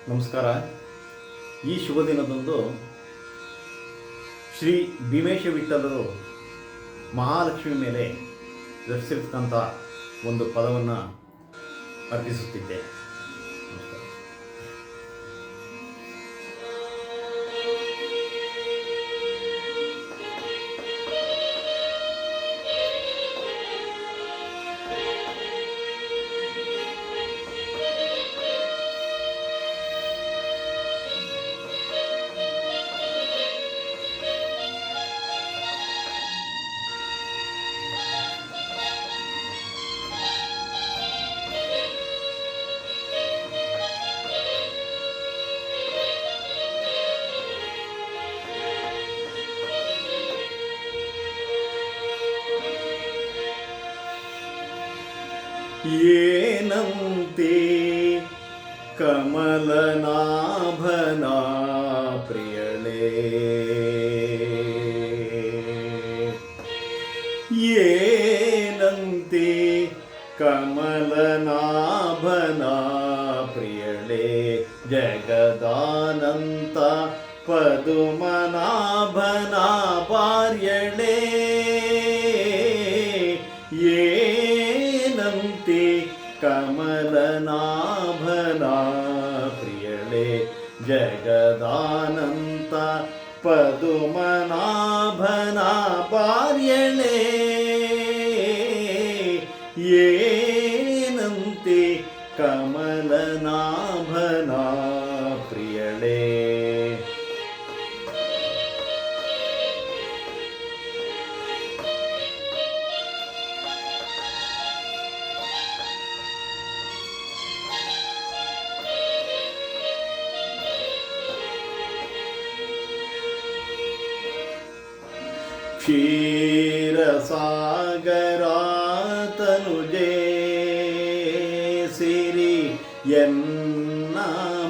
ನಮಸ್ಕಾರ. ಈ ಶುಭ ದಿನದಂದು ಶ್ರೀ ಭೀಮೇಶ ವಿಠಲರು ಮಹಾಲಕ್ಷ್ಮಿ ಮೇಲೆ ರಚಿಸಿರ್ತಕ್ಕಂಥ ಒಂದು ಪದವನ್ನು ಅರ್ಪಿಸುತ್ತಿದ್ದೆ. ನಮಸ್ಕಾರ. ಏನಂತೆ ಕಮಲನಾಭನ ಪ್ರಿಯಳೇ, ಏನಂತೆ ಕಮಲನಾಭನ ಪ್ರಿಯಳೇ, ಜಗದಾನಂತ ಪದುಮನಾಭನ ಭಾರ್ಯಳೇ, ಏನಂತೆ ಕಮಲನಾಭನ ಪ್ರಿಯಳೇ, ಜಗದಾನಂತ ಪದುಮನಾಭನ ಭಾರ್ಯಳೇ, ಏನಂತೆ ಕಮಲನಾಭನ ಪ್ರಿಯಳೇ. ಕ್ಷೀರಸಾಗರ ತನುಜೇ ಸಿರಿ ಎನ್ನ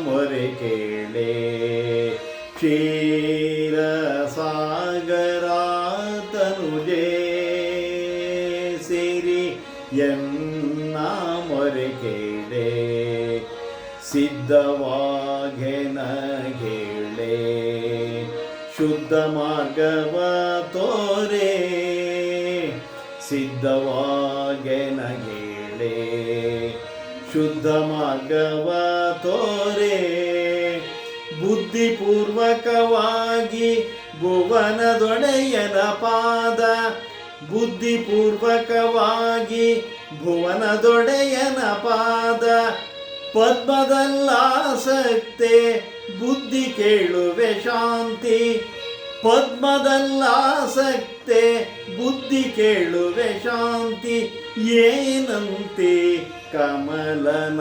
ಮೊರೆ ಕೇಳೆ, ಕ್ಷೀರಸಾಗರ ತನುಜೇ ಸಿರಿ ಎನ್ನ ಮೊರೆ ಕೇಳೆ, ಸಿದ್ಧವಾಗೆನಗೇಳೆ ಶುದ್ಧ ಮಾರ್ಗವ ತೋರೆ, ಸಿದ್ಧವಾಗೆನಗೇಳೆ ಶುದ್ಧ ಮಾರ್ಗವ ತೋರೆ, ಬುದ್ಧಿಪೂರ್ವಕವಾಗಿ ಭುವನದೊಡೆಯನ ಪಾದ, ಬುದ್ಧಿಪೂರ್ವಕವಾಗಿ ಭುವನದೊಡೆಯನ ಪಾದ, ಪದ್ಮದಲ್ಲಾಸಕ್ತೆ ಬುದ್ಧಿ ಕೇಳುವೆ ಶಾಂತಿ, ಪದ್ಮದಲ್ಲಾಸಕ್ತೆ ಬುದ್ಧಿ ಕೇಳುವೆ ಶಾಂತಿ, ಏನಂತೆ ಕಮಲನಾಭನ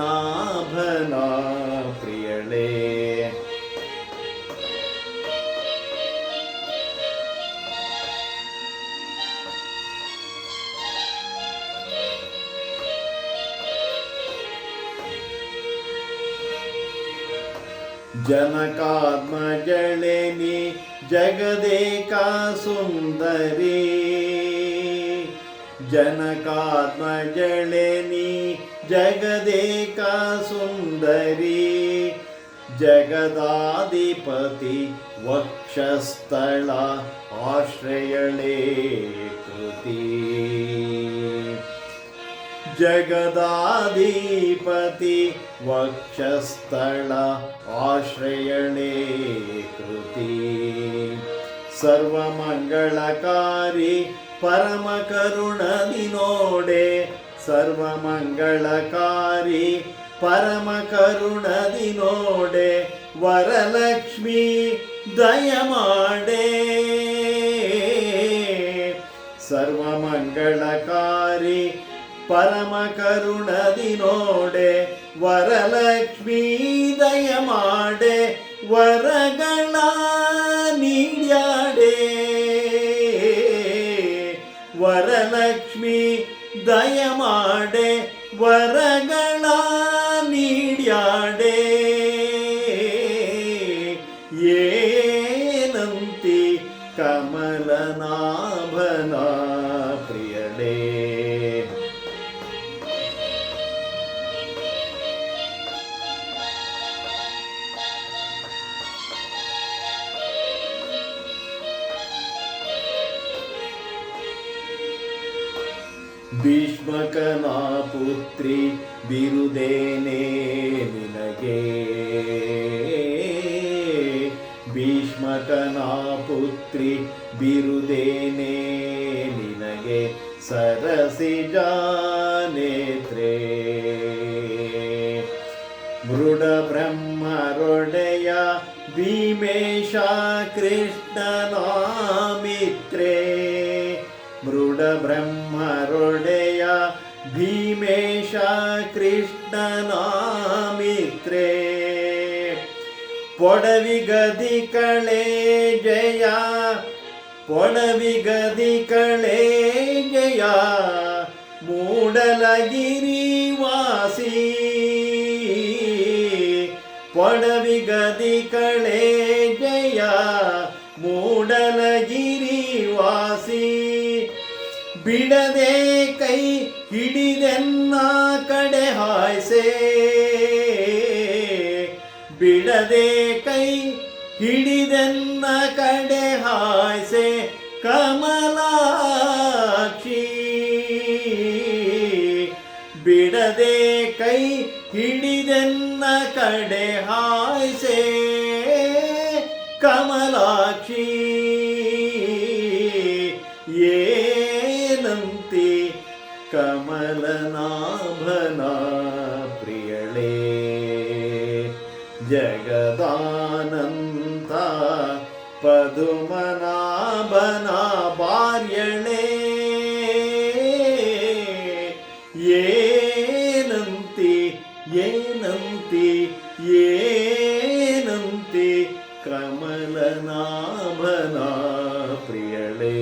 ಪ್ರಿಯಳೇ. ಜನಕಾತ್ಮಜಳೆನಿ ಜಗದೇಕ ಸುಂದರಿ, ಜನಕಾತ್ಮಜಳೆನಿ ಜಗದೇಕ ಸುಂದರಿ, ಜಗದಾಧಿಪತಿ ವಕ್ಷಸ್ಥಳ ಆಶ್ರಯಳೇ ಕೃತಿ, ಜಗದಾಧಿಪತಿ ವಕ್ಷಸ್ಥಳ ಆಶ್ರಯಣೆ ಕೃತಿ, ಸರ್ವಮಂಗಳಕಾರಿ ಪರಮ ಕರುಣದಿ ನೋಡೆ, ಸರ್ವಮಂಗಳಕಾರಿ ಪರಮ ಕರುಣದಿ ನೋಡೆ, ವರಲಕ್ಷ್ಮಿ ದಯಮಾಡೆ, ಸರ್ವಮಂಗಳಕಾರಿ ಪರಮ ಕರುಣದಿ ನೋಡೆ, ವರಲಕ್ಷ್ಮೀ ದಯಮಾಡೆ, ವರಗಳ ನೀಡ್ಯಾಡೆ, ವರಲಕ್ಷ್ಮೀ ದಯಮಾಡೆ, ವರಗಳ ನೀಡ್ಯಾಡೆ, ಏನಂತೆ ಕಮಲನಾಭನ ಪ್ರಿಯಳೇ. ಭೀಷ್ಮಕನ ಪುತ್ರಿ ಬಿರುದೇನೆ ನಿನಗೆ, ಭೀಷ್ಮಕನ ಪುತ್ರಿ ಬಿರುದೇನೆ ನಿನಗೆ, ಸರಸಿಜಾನೇತ್ರೇ. ಮೃಡ ಬ್ರಹ್ಮರೊಡೆಯ ಭೀಮೇಶ ಕೃಷ್ಣನ ಮಿತ್ರೇ, ಮೃಡ ಬ್ರಹ್ಮರೊಡೆಯ ಭೀಮೇಶ ಕೃಷ್ಣನ ಮಿತ್ರೇ. ಪೊಡವಿಗದಿಕಳೆ ಜಯ, ಪೊಡವಿಗದಿಕಳೆ ಜಯ, ಮೂಡಲಗಿರಿ ವಾಸಿ, ಪೊಡವಿಗದಿಕಳೆ ಜಯ, ಮೂಡಲಗಿರಿ ವಾಸಿ. ಬಿಡದೆ ಕೈ ಹಿಡಿದೆನ್ನ ಕಡೆ ಹಾಯ್ಸೆ, ಬಿಡದೆ ಕೈ ಹಿಡಿದೆನ್ನ ಕಡೆ ಹಾಯ್ಸೆ, ಕಮಲಾಕ್ಷಿ. ಬಿಡದೆ ಕೈ ಹಿಡಿದೆನ್ನ ಕಡೆ ಹಾಯ್ಸೆ, ಕಮಲಾಕ್ಷಿ. ಏನಂತಿ ಕಮಲನಾಭನ ಪ್ರಿಯಳೇ, ಜಗದಾನಂತ ಪದುಮನಾಭನ ಭಾರ್ಯಳೇ. ಏನಂತಿ ಏನಂತಿ ಏನಂತಿ ಕಮಲನಾಭನ ಪ್ರಿಯಳೇ.